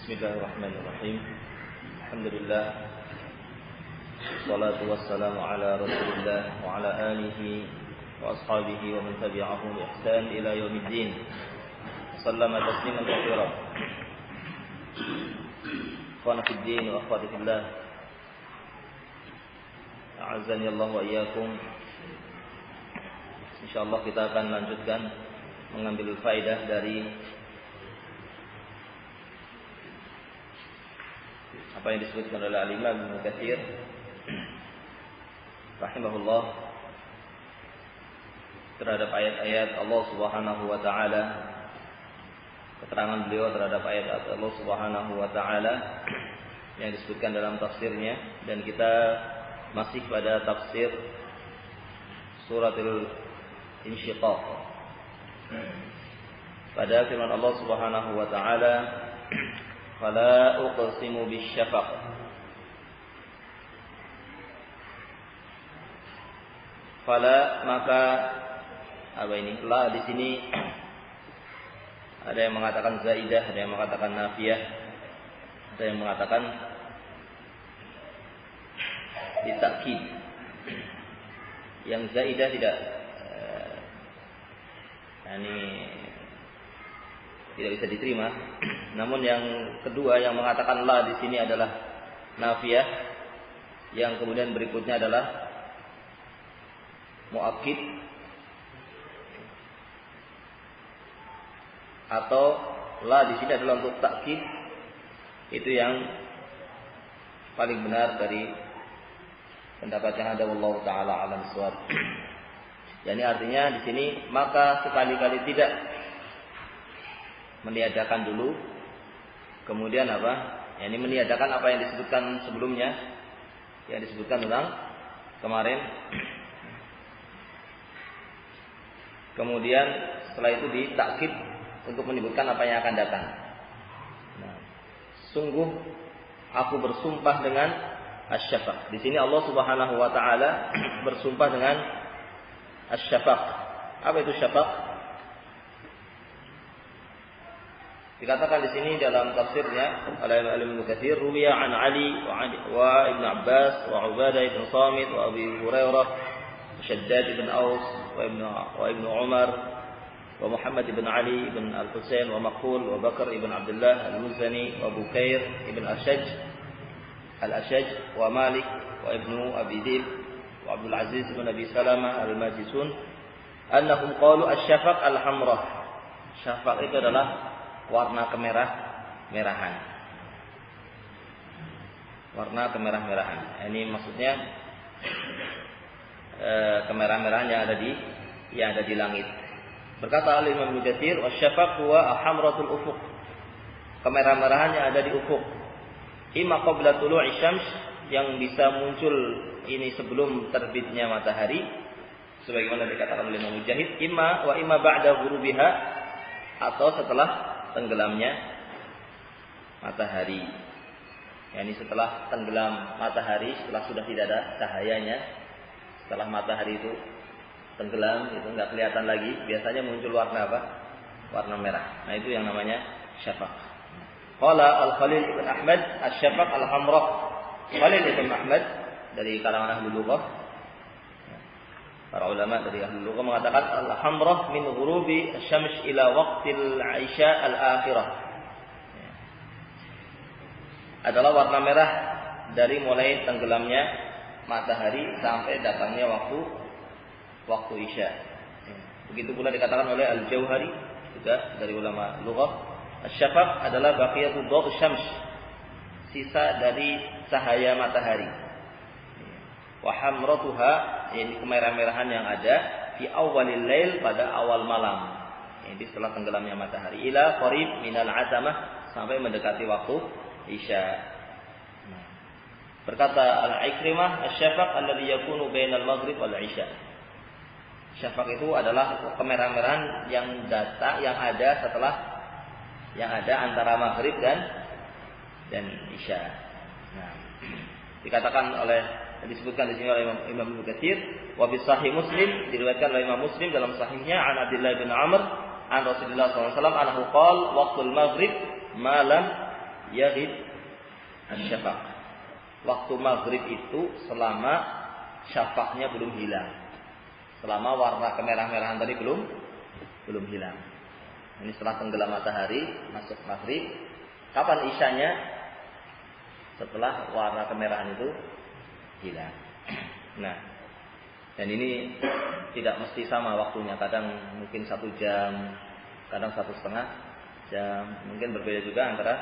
Bismillahirrahmanirrahim. Alhamdulillah. Wassalatu wassalamu ala Rasulillah wa ala alihi wa ashabihi wa man tabi'ahum bi ihsan ila yaumiddin. Sallama tasliman katsiran. Ikhwan fid din wa akhwati fillah. A'azzani Allah wa iyyakum. Insyaallah kita akan lanjutkan mengambil faedah dari apa yang disebutkan oleh Al-Imam Ibnu Katsir rahimahullah terhadap ayat-ayat Allah Subhanahu wa taala, keterangan beliau terhadap ayat Allah Subhanahu wa taala yang disebutkan dalam tafsirnya, dan kita masih pada tafsir suratul Insyiqaq pada firman Allah Subhanahu wa taala, fala uqsimu bisyafaq. Fala, maka apa ini? La di sini ada yang mengatakan zaidah, ada yang mengatakan nafiyah, ada yang mengatakan ditakkid. Yang zaidah tidak tidak bisa diterima. Namun yang kedua yang mengatakan la di sini adalah nafiyah, yang kemudian berikutnya adalah muakkid atau la di sini adalah untuk takkid. Itu yang paling benar dari pendapat yang ada, wallahu taala alam bissawab. Yani artinya di sini maka sekali-kali tidak meniadakan dulu, kemudian apa? Yani meniadakan apa yang disebutkan sebelumnya, yang disebutkan tentang kemarin. Kemudian setelah itu ditakkid untuk menyebutkan apa yang akan datang. Nah, sungguh aku bersumpah dengan asy-syafaq. Di sini Allah Subhanahu wa taala bersumpah dengan asy-syafaq. Apa itu syafaq? Dikatakan di sini dalam tafsirnya oleh Ibnu Katsir, ruwiya an Ali wa Ibnu Abbas wa Ubadah ibn Samit wa Abi Hurairah, Shaddad ibn Aus wa Ibnu Umar wa Muhammad ibn Ali ibn Al-Husain wa Maqul wa Bakar ibn Abdullah Al-Muzani wa Bukair ibn Al-Ashaj wa Malik wa Ibnu Abi Dhib wa Abdul Aziz ibn Abi Salamah Al-Majisun annahum qalu asy-syafaq al-hamrah. Syafaq itu adalah warna kemerah-merahan. Warna kemerah-merahan. Ini maksudnya kemerah-merahan yang ada di langit. Berkata Al-Imam Ibnu Katsir, "Wasyafaq huwa hamratul ufuq." Kemerah-merahan yang ada di ufuk. Imma qabla tulu'i syams, yang bisa muncul ini sebelum terbitnya matahari, sebagaimana dikatakan oleh Imam Mujahid, imma ba'da ghurubiha, atau setelah tenggelamnya matahari. Yani setelah tenggelam matahari, setelah sudah tidak ada cahayanya, setelah matahari itu tenggelam, itu enggak kelihatan lagi, biasanya muncul warna apa? Warna merah. Nah, itu yang namanya syafaq. Qala Al-Khalil ibn Ahmad, asy-syafaq al-hamra. Khalil ibn Ahmad dari kalangan ahli lughah, para ulama dari ahli lughah mengatakan al-hamra min ghurubi asy-syams ila waqtil 'isya al-akhirah. Adalah warna merah dari mulai tenggelamnya matahari sampai datangnya waktu isya. Begitu pula dikatakan oleh Al-Jauhari juga dari ulama lughah, asy-syafaq adalah baqiyatul dhaw syams, sisa dari cahaya matahari. Wa hamratuha, ini kemerah-merahan yang ada fi awwalil lail, pada awal malam. Ini setelah tenggelamnya matahari, ila qarib minal atamah, sampai mendekati waktu isya. Berkata Al-Ikrimah, asy-syafaq alladhi yakunu bainal maghrib wal isya. Syafaq itu adalah kemerah-merahan yang ada setelah, yang ada antara maghrib dan isya. Nah, dikatakan disebutkan di sini oleh Imam Ibnu Katsir, wa bi sahih Muslim, diriwayatkan oleh Imam Muslim dalam sahihnya an Abdullah bin Amr an Rasulullah SAW annahu qala waqtul maghrib ma lam yaghib asy-syafaq. Waktu maghrib itu selama syafaqnya belum hilang. Selama warna kemerah-merahan tadi belum hilang. Ini setelah tenggelam matahari masuk maghrib. Kapan isyanya? Setelah warna kemerahan itu hilang. Nah, dan ini tidak mesti sama waktunya. Kadang mungkin 1 jam, kadang 1,5 jam. Mungkin berbeda juga antara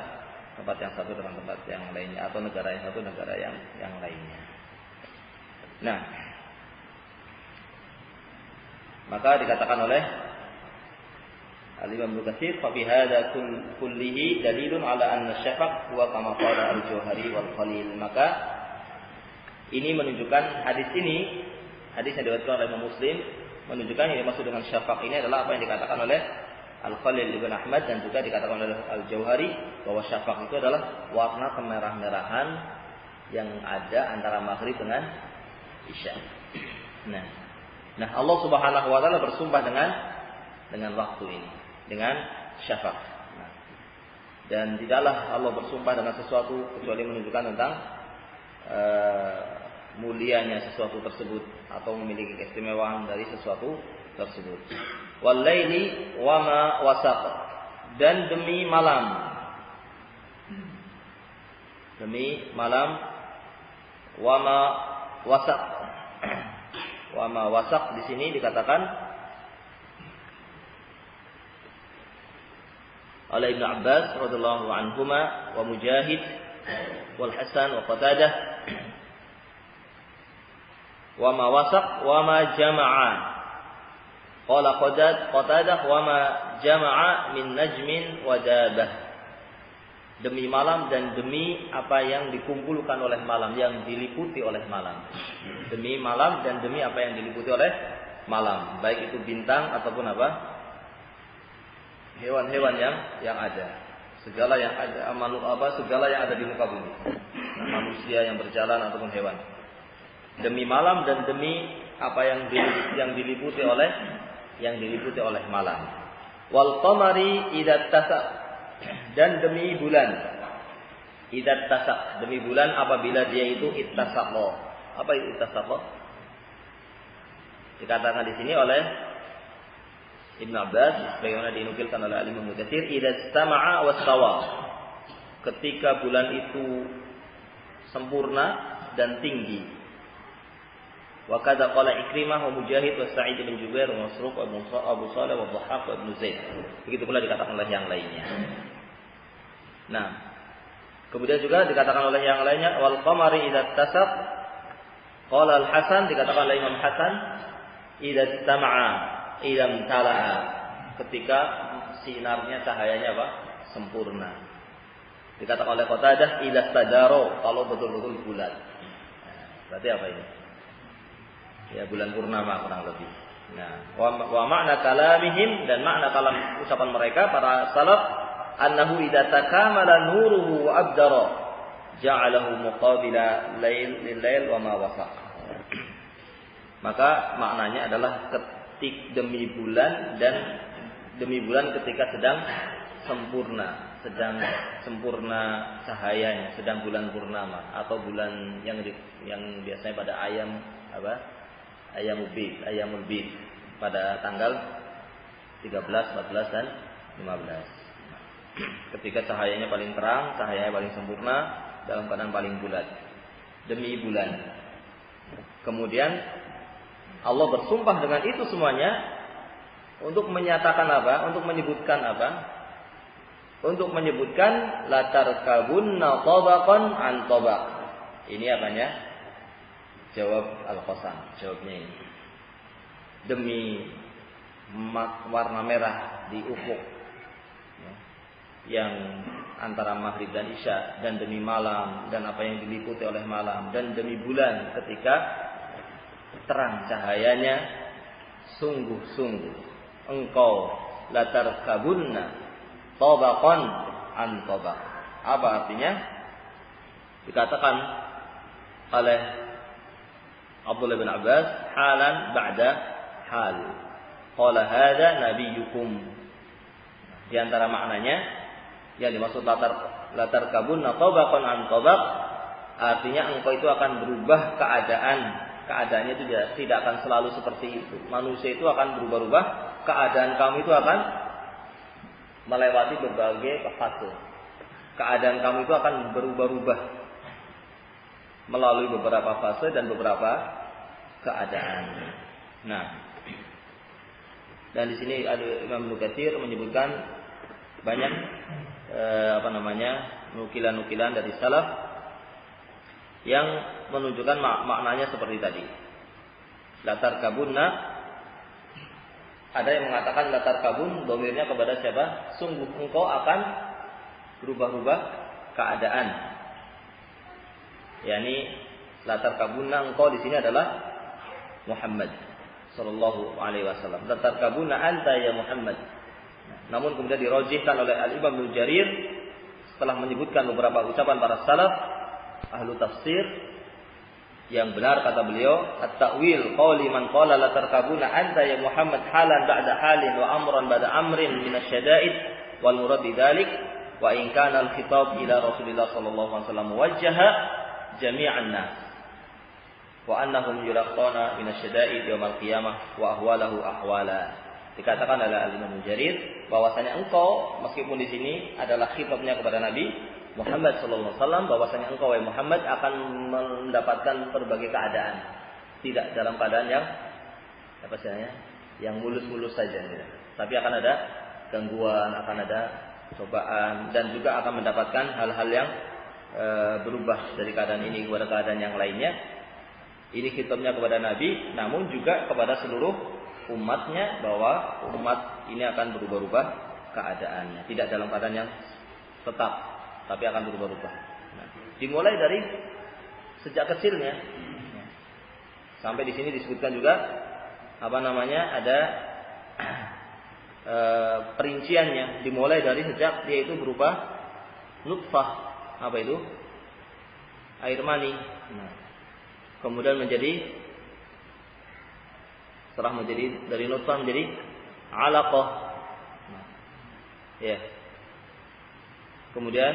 tempat yang satu dengan tempat yang lainnya, atau negara yang satu negara yang lainnya. Nah, maka dikatakan oleh Al-Imam Ibnu Katsir, fa bi hadza kullihi dalilun ala anna syafaq huwa kama qala al-Jauhari wal Khalil. Maka ini menunjukkan hadis yang diriwayatkan oleh Imam Muslim menunjukkan yang dimaksud dengan syafaq ini adalah apa yang dikatakan oleh Al-Khalil Ibn Ahmad dan juga dikatakan oleh Al-Jauhari, bahwa syafaq itu adalah warna kemerah-merahan yang ada antara maghrib dengan isya. Nah, Allah Subhanahu wa taala bersumpah dengan waktu ini, dengan syafaq. Dan tidaklah Allah bersumpah dengan sesuatu kecuali menunjukkan tentang mulianya sesuatu tersebut atau memiliki keistimewaan dari sesuatu tersebut. Wal laili wa ma wasaq, dan demi malam wa ma wasaq. Wa ma wasaq di sini dikatakan oleh Ibnu Abbas radhiyallahu anhuma wa Mujahid wal Hasan wa Qatadah, wa ma wasaq wa ma jama'a. Qala Qatadah wa ma jama'a min najmin wa dabah. Demi malam dan demi apa yang dikumpulkan oleh malam, yang diliputi oleh malam. Demi malam dan demi apa yang diliputi oleh malam, baik itu bintang ataupun apa? Hewan-hewan yang ada. Segala yang ada, segala yang ada di muka bumi. Manusia yang berjalan ataupun hewan. Demi malam dan demi apa yang diliputi oleh malam. Wal qamari idza tasaq, dan demi bulan. Idza tasaq, demi bulan apabila dia itu ittasaqa. Apa itu ittasaqa? Dikatakan di sini oleh Ibnu Abbas, sebagaimana dinukilkan oleh Al-Imam Ibnu Katsir, idza istama'a wastawa. Ketika bulan itu sempurna dan tinggi. Wa kadza qala Ikrimah wa Mujahid wa Sa'id bin Jubair wa Masruq wa Abu Shalih wa Dhahhak wa Ibnu Zaid. Begitu pula dikatakan oleh yang lainnya. Nah, kemudian juga dikatakan oleh yang lainnya wal qamari idza tasaq. Qala Al-Hasan, dikatakan oleh Imam Hasan, idza istama'a idam tala'a, ketika sinarnya cahayanya apa? Sempurna. Dikatakan oleh Qatadah idza stadaro, kalau betul-betul bulat. Berarti apa ini? Ya, bulan purnama kurang lebih. Nah, wa makna kalamihim, dan makna kalam ucapan mereka para salaf, annahu idza takamala nuruhu wa abdara ja'alahu muqabila lail wa ma wasaq. Maka maknanya adalah demi bulan ketika sedang sempurna cahayanya, sedang bulan purnama atau bulan yang biasanya pada ayamul bid pada tanggal 13, 14 dan 15. Ketika cahayanya paling terang, cahayanya paling sempurna, dalam keadaan paling bulat. Demi bulan. Kemudian Allah bersumpah dengan itu semuanya untuk menyatakan apa? Untuk menyebutkan apa? Untuk menyebutkan latar kabunna tabaqan an tabaq. Ini apanya? Jawab Al-Qasam. Jawabnya ini. Demi warna merah di ufuk yang antara maghrib dan isya, dan demi malam dan apa yang diliputi oleh malam, dan demi bulan ketika terang cahayanya, sungguh-sungguh engkau latar kabunna tabaqan an tabaq. Apa artinya? Dikatakan oleh Abdullah bin Abbas, halan ba'da hal. Qala hadza nabiyyukum. Di antara maknanya yang dimaksud latar la tarkabunna tabaqan an tabaq, artinya engkau itu akan berubah keadaannya itu tidak akan selalu seperti itu. Manusia itu akan berubah-ubah, keadaan kamu itu akan melewati berbagai fase. Keadaan kamu itu akan berubah-ubah melalui beberapa fase dan beberapa keadaan. Nah, dan di sini Imam Ibnu Katsir menyebutkan banyak nukilan-nukilan dari salaf yang menunjukkan maknanya seperti tadi. Latar kabunna, ada yang mengatakan latar kabun domirnya kepada siapa? Sungguh engkau akan berubah-ubah keadaan. Yani latar kabunna, engkau di sini adalah Muhammad sallallahu alaihi wasallam. Latar kabunna anta ya Muhammad. Namun kemudian dirojihkan oleh Al-Imam Ibnu Jarir setelah menyebutkan beberapa ucapan para salaf ahlu tafsir, yang benar kata beliau, at-ta'wil qawli man qala la tarkabuna anta ya Muhammad halan ba'da halin wa amran ba'da amrin min asy-syada'id wal murad bidzalik wa in kana al-khitab ila Rasulillah sallallahu alaihi wasallam muwajjaha jami'an nas wa annahum yulaqana min asy-syada'id yaumil qiyamah wa ahwalahu ahwala. Dikatakan oleh Al-Imam Jarir bahwasanya engkau meskipun di sini adalah khitabnya kepada Nabi Muhammad sallallahu alaihi wasallam, bahwasanya engkau wahai Muhammad akan mendapatkan berbagai keadaan, tidak dalam keadaan yang apa istilahnya, yang mulus-mulus saja, gitu. Tapi akan ada gangguan, akan ada cobaan, dan juga akan mendapatkan hal-hal yang berubah dari keadaan ini kepada keadaan yang lainnya. Ini khitabnya kepada Nabi, namun juga kepada seluruh umatnya, bahwa umat ini akan berubah-ubah keadaannya, tidak dalam keadaan yang tetap, tapi akan berubah-ubah. Nah, dimulai dari sejak kecilnya, sampai di sini disebutkan juga ada perinciannya. Dimulai dari sejak dia itu berubah nutfah, air mani. Nah, kemudian setelah menjadi dari nutfah menjadi alaqah. Nah, ya. Kemudian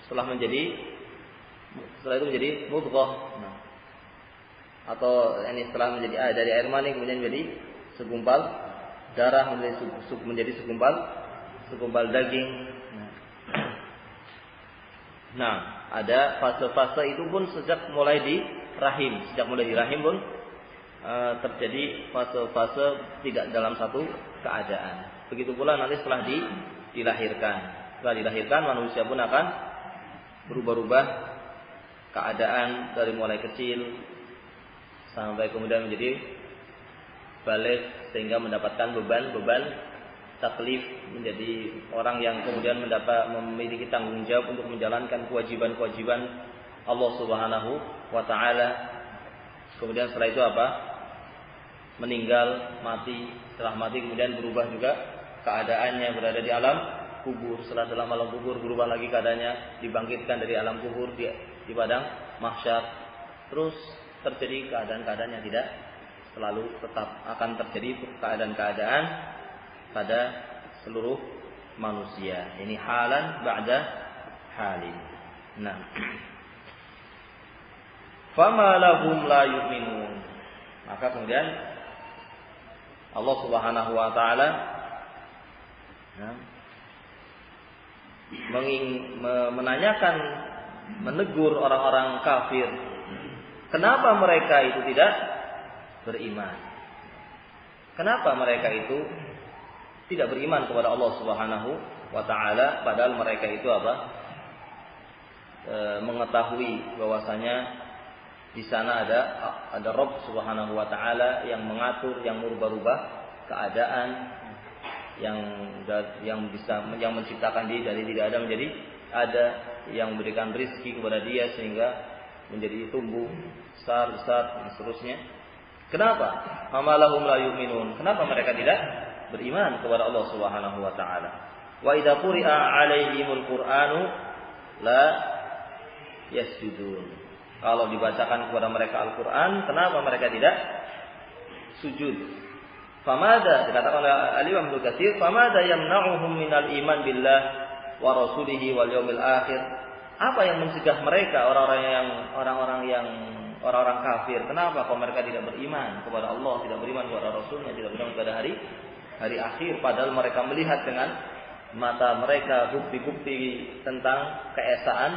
setelah itu menjadi mudghah. Nah, atau setelah menjadi dari air mani kemudian menjadi segumpal darah, menjadi segumpal daging. Nah, ada fase-fase itu pun sejak mulai di rahim. Sejak mulai di rahim pun terjadi fase-fase tidak dalam satu keadaan. Begitu pula nanti setelah dilahirkan. Setelah dilahirkan manusia pun akan berubah-ubah keadaan dari mulai kecil sampai kemudian menjadi baligh, sehingga mendapatkan beban taklif, menjadi orang yang kemudian memiliki tanggung jawab untuk menjalankan kewajiban-kewajiban Allah Subhanahu wa taala. Kemudian setelah itu meninggal, mati. Setelah mati kemudian berubah juga keadaannya, berada di alam kubur. Setelah dalam alam kubur berubah lagi keadaannya, dibangkitkan dari alam kubur di padang mahsyar. Terus terjadi keadaan-keadaan yang tidak selalu tetap, akan terjadi keadaan-keadaan pada seluruh manusia. Ini halan ba'da halin. Nah, fama lahum la yu'minun. Maka kemudian Allah Subhanahu wa taala menanyakan, menegur orang-orang kafir, kenapa mereka itu tidak beriman? Kenapa mereka itu tidak beriman kepada Allah Subhanahu wa taala, padahal mereka itu mengetahui bahwasanya di sana ada Rabb Subhanahu wa taala yang mengatur, yang merubah-rubah keadaan, yang menciptakan dia dari tidak ada menjadi ada, yang memberikan rezeki kepada dia sehingga menjadi tumbuh besar dan seterusnya. Kenapa? Amalahum la yu'minun. Kenapa mereka tidak beriman kepada Allah Subhanahu wa taala? Wa idza quri'a 'alaihimul Qur'anu la yasjudun. Kalau dibacakan kepada mereka Al-Qur'an, kenapa mereka tidak sujud? Famada, dikatakan oleh Al-Imam Ibnu Katsir, famada yamna'uhum minal iman billah wa rasulihi wal yaumil akhir. Apa yang mencegah mereka orang-orang kafir? Kenapa kok mereka tidak beriman kepada Allah, tidak beriman kepada Rasulnya, tidak beriman kepada hari akhir? Padahal mereka melihat dengan mata mereka bukti-bukti tentang keesaan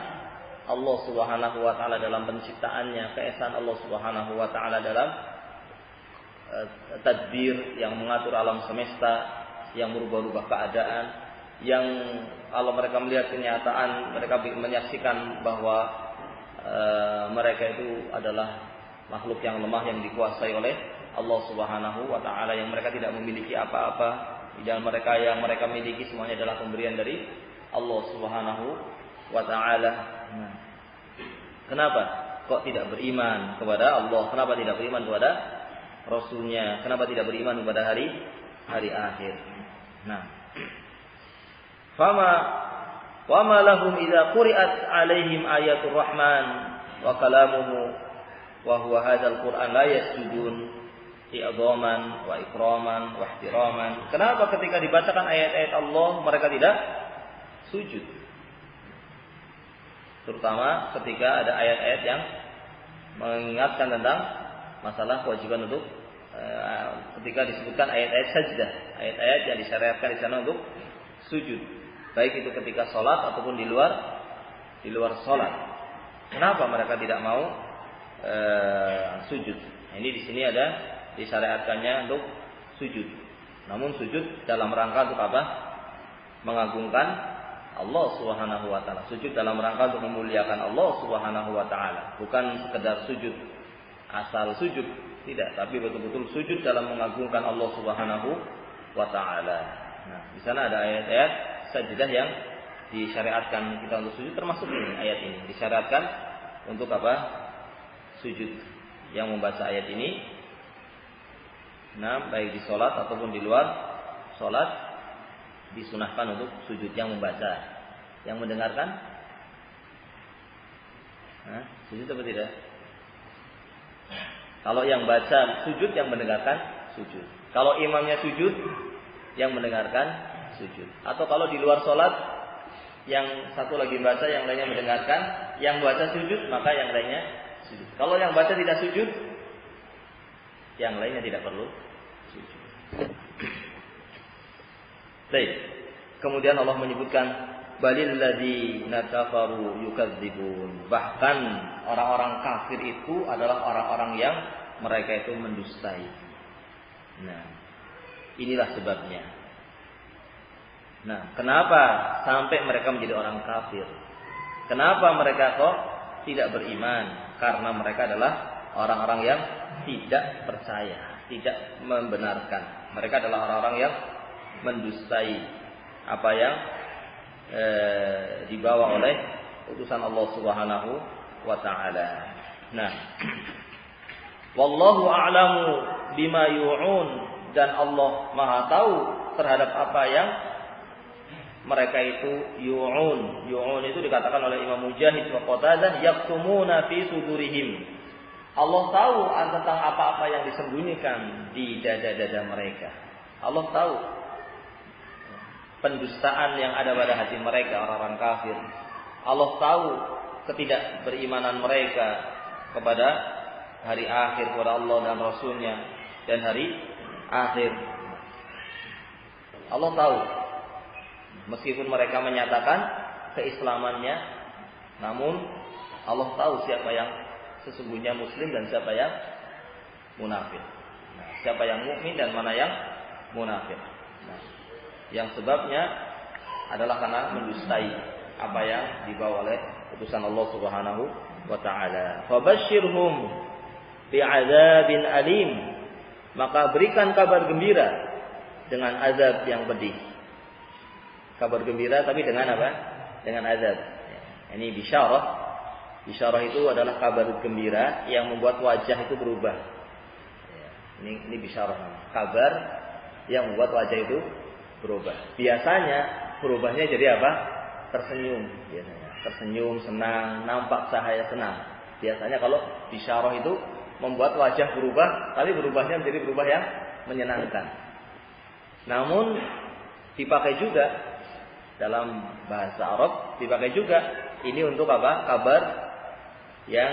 Allah Subhanahu wa taala dalam penciptaannya, keesaan Allah Subhanahu wa taala dalam tadbir yang mengatur alam semesta, yang merubah-rubah keadaan, yang kalau mereka melihat kenyataan, mereka menyaksikan bahwa mereka itu adalah makhluk yang lemah yang dikuasai oleh Allah Subhanahu wa taala, yang mereka tidak memiliki apa-apa, dan yang mereka miliki semuanya adalah pemberian dari Allah Subhanahu wa taala. Kenapa kok tidak beriman kepada Allah? Kenapa tidak beriman kepada Rasulnya? Kenapa tidak beriman kepada hari akhir? Nah, wa ma lahum idza quri'at 'alaihim ayatul rahman wa kalamuhu wa huwa hadzal qur'an la yasjudun i'dhaman wa ikraman wa ihtiraman. Kenapa ketika dibacakan ayat-ayat Allah mereka tidak sujud? Terutama ketika ada ayat-ayat yang mengingatkan tentang masalah kewajiban untuk ketika disebutkan ayat-ayat sajdah, ayat-ayat yang disyariatkan di sana untuk sujud, baik itu ketika sholat ataupun di luar sholat. Kenapa mereka tidak mau sujud? Ini di sini ada disyariatkannya untuk sujud. Namun sujud dalam rangka untuk apa? Mengagungkan Allah Subhanahu wa taala. Sujud dalam rangka untuk memuliakan Allah Subhanahu wa taala, bukan sekedar sujud asal sujud, tidak, tapi betul-betul sujud dalam mengagungkan Allah Subhanahu wa taala. Nah, di sana ada ayat-ayat sajdah yang disyariatkan kita untuk sujud, termasuk ini ayat ini disyariatkan untuk apa? Sujud. Yang membaca ayat ini, nah, baik di sholat ataupun di luar sholat, disunahkan untuk sujud. Yang membaca, yang mendengarkan, nah, sujud atau tidak? Kalau yang baca sujud, yang mendengarkan sujud. Kalau imamnya sujud, yang mendengarkan sujud. Atau kalau di luar sholat, yang satu lagi baca, yang lainnya mendengarkan, yang baca sujud, maka yang lainnya sujud. Kalau yang baca tidak sujud, yang lainnya tidak perlu sujud. Baik. Kemudian Allah menyebutkan balil ladzina kafaru yukadzibun. Bahkan orang-orang kafir itu adalah orang-orang yang mereka itu mendustai. Nah, inilah sebabnya. Nah, kenapa sampai mereka menjadi orang kafir? Kenapa mereka kok tidak beriman? Karena mereka adalah orang-orang yang tidak percaya, tidak membenarkan. Mereka adalah orang-orang yang mendustai apa yang dibawa oleh utusan Allah Subhanahu wa taala. Nah, wallahu a'lamu bima yu'un, dan Allah Maha tahu terhadap apa yang mereka itu yu'un. Yu'un itu dikatakan oleh Imam Mujahid wa Qatadah, yaktumuna fi sudurihim. Allah tahu tentang apa-apa yang disembunyikan di dada-dada mereka. Allah tahu pendustaan yang ada pada hati mereka, orang-orang kafir. Allah tahu ketidakberimanan mereka kepada hari akhir, kepada Allah dan Rasulnya, dan hari akhir. Allah tahu. Meskipun mereka menyatakan keislamannya, namun Allah tahu siapa yang sesungguhnya muslim dan siapa yang munafik. Nah, siapa yang mukmin dan mana yang munafik. Nah, yang sebabnya adalah karena mendustai apa yang dibawa oleh utusan Allah Subhanahu wa taala. Fabashshirhum bi'adzabin alim. Maka berikan kabar gembira dengan azab yang pedih. Kabar gembira tapi dengan apa? Dengan azab. Ini bisyarah. Bisyarah itu adalah kabar gembira yang membuat wajah itu berubah. Ini bisyarah. Kabar yang membuat wajah itu berubah. Biasanya berubahnya jadi apa? Tersenyum. Biasanya tersenyum, senang, nampak cahaya senang. Biasanya kalau bisyarah itu membuat wajah berubah, tapi berubahnya menjadi berubah yang menyenangkan. Namun dipakai juga dalam bahasa Arab dipakai juga. Ini untuk apa? Kabar yang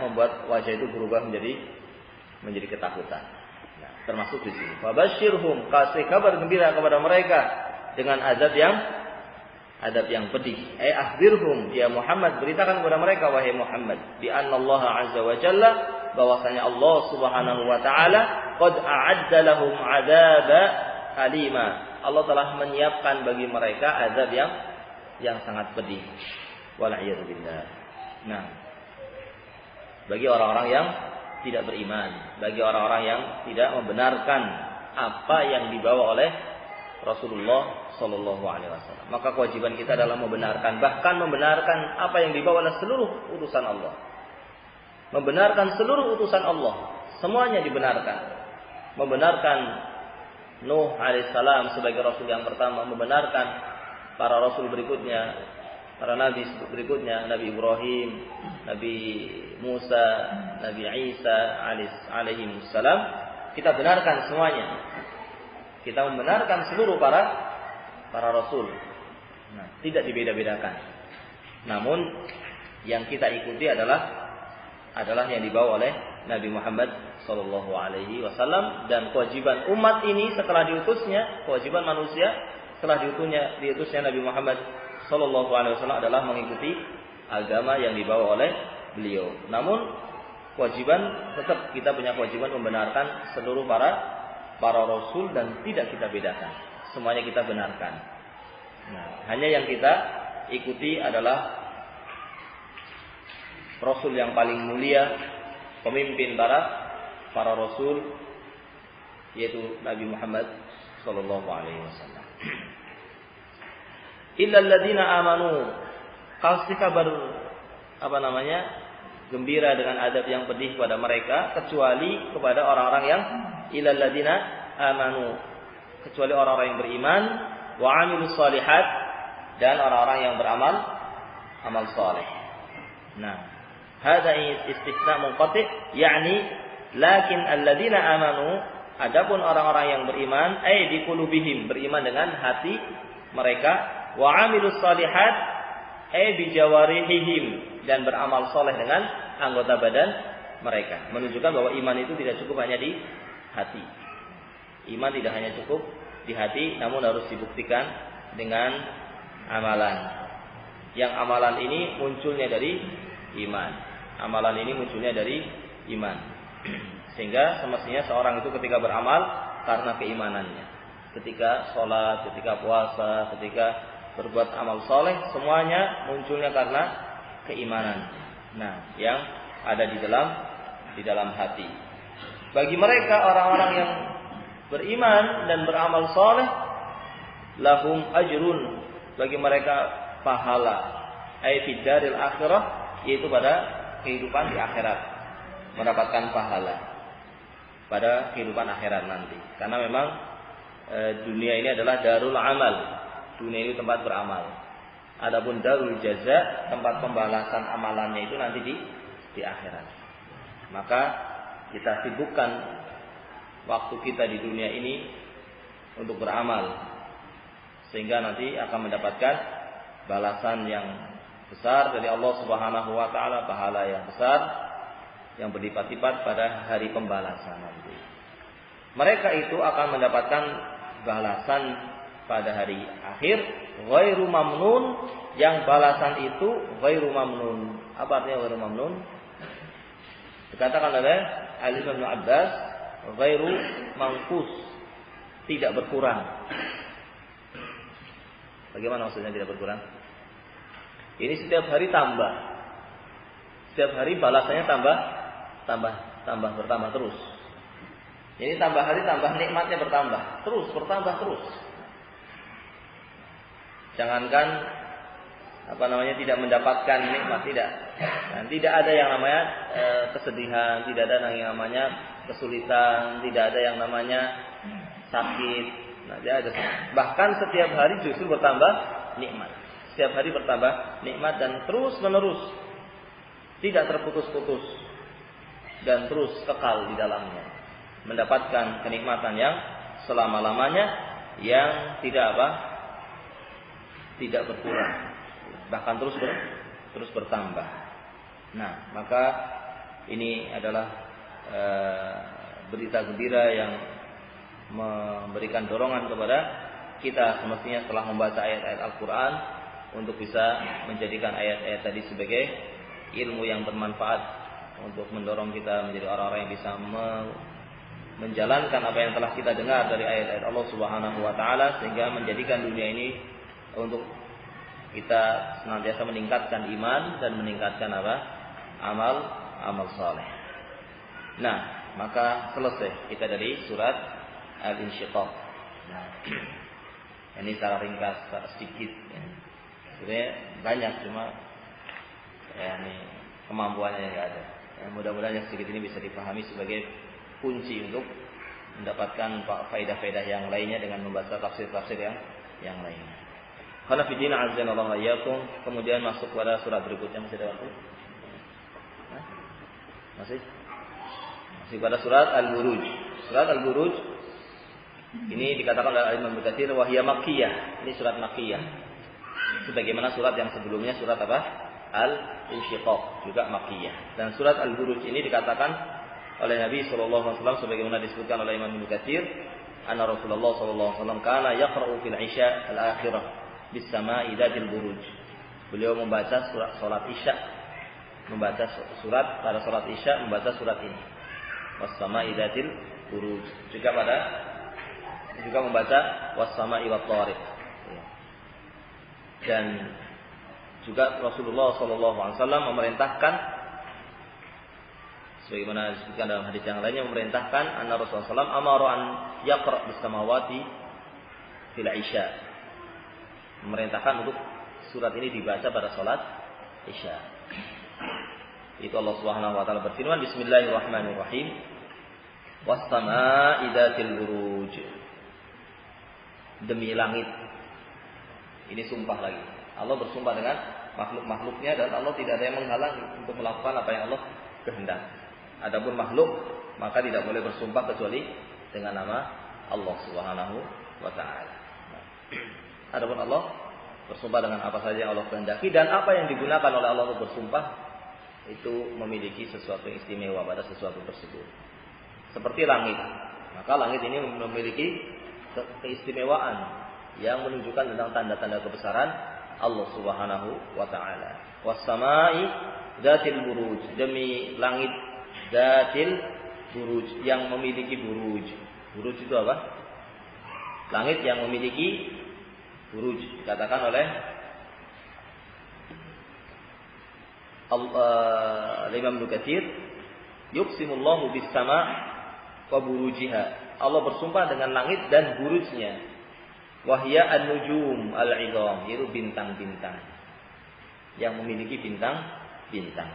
membuat wajah itu berubah menjadi ketakutan. Nah, termasuk di sini. Fabasyirhum, kasih kabar gembira kepada mereka dengan azab yang pedih. Akhbirhum ya Muhammad, beritakan kepada mereka wahai Muhammad, bi annallaha azza wa jalla, bahwasanya Allah Subhanahu wa taala qad a'adda lahum 'adzaba alima. Allah telah menyiapkan bagi mereka azab yang sangat pedih. Wal'iyadu billah. Nah, bagi orang-orang yang tidak beriman, bagi orang-orang yang tidak membenarkan apa yang dibawa oleh Rasulullah Sallallahu Alaihi Wasallam, maka kewajiban kita adalah membenarkan, bahkan membenarkan apa yang dibawa oleh seluruh utusan Allah. Membenarkan seluruh utusan Allah, semuanya dibenarkan. Membenarkan Nuh alaihissalam sebagai Rasul yang pertama, membenarkan para Rasul berikutnya, para Nabi berikutnya, Nabi Ibrahim, Nabi Musa, Nabi Isa alaihissalam, kita benarkan semuanya. Kita membenarkan seluruh para Rasul. Nah, tidak dibeda-bedakan. Namun yang kita ikuti adalah yang dibawa oleh Nabi Muhammad Sallallahu Alaihi Wasallam, dan kewajiban umat ini setelah diutusnya, kewajiban manusia setelah diutusnya Nabi Muhammad Sallallahu Alaihi Wasallam adalah mengikuti agama yang dibawa oleh beliau. Namun kewajiban tetap kita punya kewajiban membenarkan seluruh para Rasul dan tidak kita bedakan. Semuanya kita benarkan. Nah, hanya yang kita ikuti adalah Rasul yang paling mulia, pemimpin para Rasul, yaitu Nabi Muhammad Sallallahu Alaihi Wasallam. Illa alladziina amanu, kasih kabar gembira dengan adab yang pedih kepada mereka, kecuali kepada orang-orang yang illa alladziina amanu, kecuali orang-orang yang beriman, wa 'amilus shalihat, dan orang-orang yang beramal saleh. Nah, hadza istitsna munqati, yakni lakin alladziina amanu, adapun orang-orang yang beriman, di qulubihim, beriman dengan hati mereka, wa 'amilus shalihat, bi jawarihihim, dan beramal soleh dengan anggota badan mereka. Menunjukkan bahwa iman itu tidak cukup hanya di hati. Iman tidak hanya cukup di hati, namun harus dibuktikan dengan amalan. Yang amalan ini munculnya dari iman. Amalan ini munculnya dari iman. Sehingga semestinya seorang itu ketika beramal karena keimanannya. Ketika sholat, ketika puasa, ketika berbuat amal soleh, semuanya munculnya karena keimanan. Nah, yang ada di dalam hati. Bagi mereka orang-orang yang beriman dan beramal soleh, lahum ajrun, bagi mereka pahala, fid daril akhirah, yaitu pada kehidupan di akhirat, mendapatkan pahala pada kehidupan akhirat nanti. Karena memang dunia ini adalah darul amal, dunia ini tempat beramal. Adapun darul jaza, tempat pembalasan amalannya itu nanti di akhirat. Maka kita sibukkan waktu kita di dunia ini untuk beramal, sehingga nanti akan mendapatkan balasan yang besar dari Allah Subhanahu wa taala, pahala yang besar yang berlipat-lipat pada hari pembalasan nanti. Mereka itu akan mendapatkan balasan pada hari akhir, ghairu mamnun, yang balasan itu ghairu mamnun. Apa artinya ghairu mamnun? Dikatakan oleh Ali bin Abbas, ghairu mangkus, tidak berkurang. Bagaimana maksudnya tidak berkurang? Ini setiap hari tambah. Setiap hari balasannya bertambah terus. Ini tambah hari tambah nikmatnya bertambah terus. Jangankan tidak mendapatkan nikmat, tidak. Dan tidak ada yang namanya kesedihan, tidak ada yang namanya kesulitan, tidak ada yang namanya sakit. Nah, tidak ada. Bahkan setiap hari justru bertambah nikmat. Setiap hari bertambah nikmat dan terus menerus, tidak terputus-putus dan terus kekal di dalamnya, mendapatkan kenikmatan yang selama-lamanya, yang tidak tidak berkurang, bahkan terus bertambah. Nah, maka ini adalah berita gembira yang memberikan dorongan kepada kita semestinya setelah membaca ayat-ayat Al-Quran untuk bisa menjadikan ayat-ayat tadi sebagai ilmu yang bermanfaat untuk mendorong kita menjadi orang-orang yang bisa menjalankan apa yang telah kita dengar dari ayat-ayat Allah Subhanahu wa taala, sehingga menjadikan dunia ini untuk kita senantiasa meningkatkan iman dan meningkatkan apa? Amal saleh. Nah, maka selesai kita dari surat Al-Insyiqaq. Nah, ini secara ringkas, secara sedikit ya. Sebenarnya banyak, cuma ya ini kemampuannya enggak ada. Ya, mudah-mudahan yang sedikit ini bisa dipahami sebagai kunci untuk mendapatkan faedah-faedah yang lainnya dengan membaca tafsir-tafsir yang lainnya. Qala fi din azanallahu iyyakum, kemudian masuk pada surat berikutnya. Masih ada waktu? Masih pada surat Al-Buruj. Surat Al-Buruj ini dikatakan oleh Imam Mukatsir wa hiya makkiyah. Ini surat makkiyah. Sebagaimana surat yang sebelumnya, surat apa? Al-Insyiqaq, juga makkiyah. Dan surat Al-Buruj ini dikatakan oleh Nabi sallallahu alaihi wasallam sebagaimana disebutkan oleh Imam Mukatsir, anna Rasulullah sallallahu alaihi wasallam kana yaqra'u fil 'isya al-akhirah bis sama'i dzatil buruj. Beliau membaca salat Isya, membaca surat pada salat Isya, membaca surat ini. Was-sama'i dzatil buruj. Juga membaca was-sama'i wat-tariq. Dan juga Rasulullah sallallahu alaihi wasallam memerintahkan, sebagaimana disebutkan dalam hadis yang lainnya, memerintahkan anna Rasulullah sallallahu alaihi wasallam amara an yaqra' bis samawati fil 'isya. Memerintahkan untuk surat ini dibaca pada salat Isya. Itu Allah Subhanahu wa taala berfirman, bismillahirrahmanirrahim. Was-samaa'i dzatil buruj. Demi langit. Ini sumpah lagi. Allah bersumpah dengan makhluk-makhluknya, dan Allah tidak ada yang menghalang untuk melakukan apa yang Allah kehendaki. Adapun makhluk, maka tidak boleh bersumpah kecuali dengan nama Allah Subhanahu wa taala. Adapun Allah bersumpah dengan apa saja yang Allah kehendaki, dan apa yang digunakan oleh Allah untuk bersumpah itu memiliki sesuatu yang istimewa pada sesuatu tersebut. Seperti langit. Maka langit ini memiliki keistimewaan yang menunjukkan tentang tanda-tanda kebesaran Allah Subhanahu wa taala. Was-samaa'i dzatil buruj. Demi langit dzatil buruj, yang memiliki buruj. Buruj itu apa? Langit yang memiliki buruj. Dikatakan oleh Imam Mukatsir, yuqsimullahu bis-sama' wa burujiha. Allah bersumpah dengan langit dan burujnya. Wahya an-nujum al-'idham, yaitu bintang-bintang yang memiliki bintang-bintang.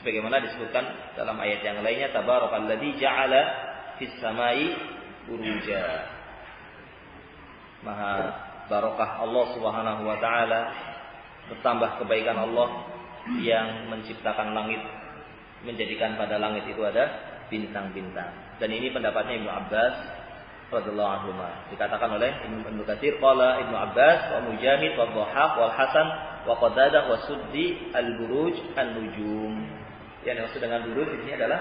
Sebagaimana disebutkan dalam ayat yang lainnya, tabarakalladzi ja'ala fis samai buruja. Maha barokah Allah Subhanahu wa taala, bertambah kebaikan Allah yang menciptakan langit, menjadikan pada langit itu ada bintang-bintang. Dan ini pendapatnya Ibnu Abbas radhiyallahu anhu. Dikatakan oleh Ibnu Katsir, qala Ibnu Abbas wa Mujahid wa Dhahhak wal Hasan wa Qatadah wa Suddi al-buruj an-nujum. Yang dimaksud dengan buruj di sini adalah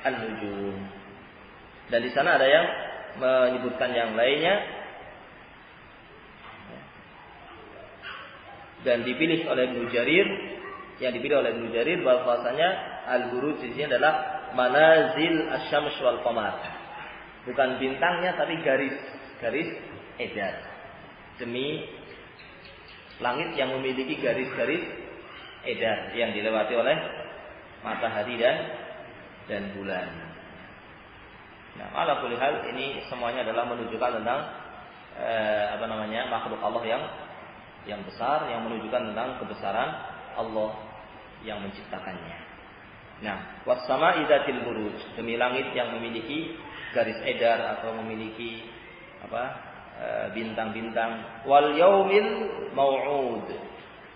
an-nujum. Dan di sana ada yang menyebutkan yang lainnya, dan dipilih oleh Ibnu Jarir, yang dipilih oleh Ibnu Jarir bahwasanya al-buruj di sini adalah manazil asy-syams wal qamar. Bukan bintangnya tapi garis edar. Demi langit yang memiliki garis-garis edar yang dilewati oleh matahari dan bulan. Nah, ala kulli hal ini semuanya adalah menunjukkan tentang makhluk Allah yang besar, yang menunjukkan tentang kebesaran Allah yang menciptakannya. Nah, was-sama'i dzatil buruj, demi langit yang memiliki garis edar atau memiliki bintang-bintang. Wal yaumil mau'ud,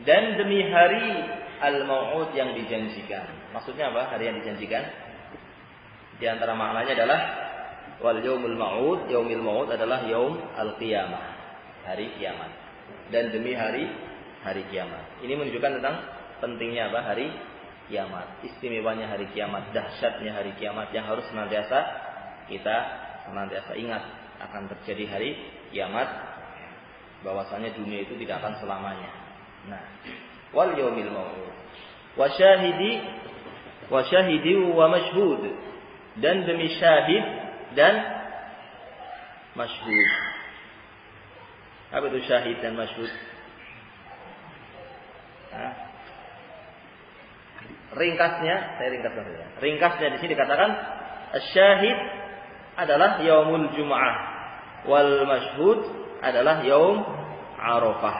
dan demi hari al-mau'ud yang dijanjikan. Maksudnya apa? Hari yang dijanjikan? Di antara maknanya adalah Wal yaumul ma'ud, yaumil ma'ud adalah yaum al-qiyamah, hari kiamat. Dan demi hari kiamat. Ini menunjukkan tentang pentingnya apa? Hari kiamat. Istimewanya hari kiamat, dahsyatnya hari kiamat yang harus kita senantiasa ingat akan terjadi hari kiamat, bahwasanya dunia itu tidak akan selamanya. Nah, wal yaumil mau'ud wa syahidi wa mashhud, dan demi syahid dan masyhud. Apa itu syahid dan masyhud? Ringkasnya di sini dikatakan syahid adalah yaumul jum'ah, wal masyhud adalah yaum Arafah.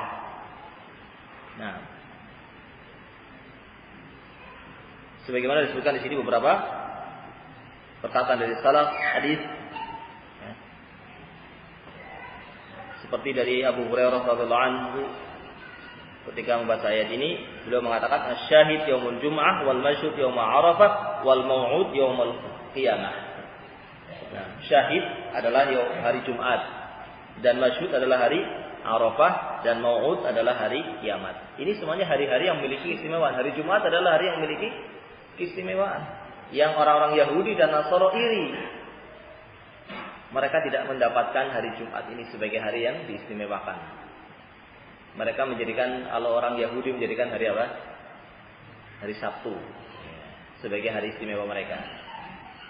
Nah, sebagaimana disebutkan di sini beberapa perkataan dari salaf hadis, seperti dari Abu Hurairah radhiyallahu anhu ketika membaca ayat ini, beliau mengatakan asy-syahid yaumul jum'ah wal masyhud yaum Arafah wal mau'ud yaumul qiyamah. Nah, syahid adalah hari Jumat, dan masyhud adalah hari Arafah, dan mau'ud adalah hari kiamat. Ini semuanya hari-hari yang memiliki keistimewaan. Hari Jumat adalah hari yang memiliki keistimewaan, yang orang-orang Yahudi dan Nasara iri. Mereka tidak mendapatkan hari Jumat ini sebagai hari yang diistimewakan. Mereka menjadikan, kalau orang Yahudi menjadikan hari apa? Hari Sabtu sebagai hari istimewa mereka.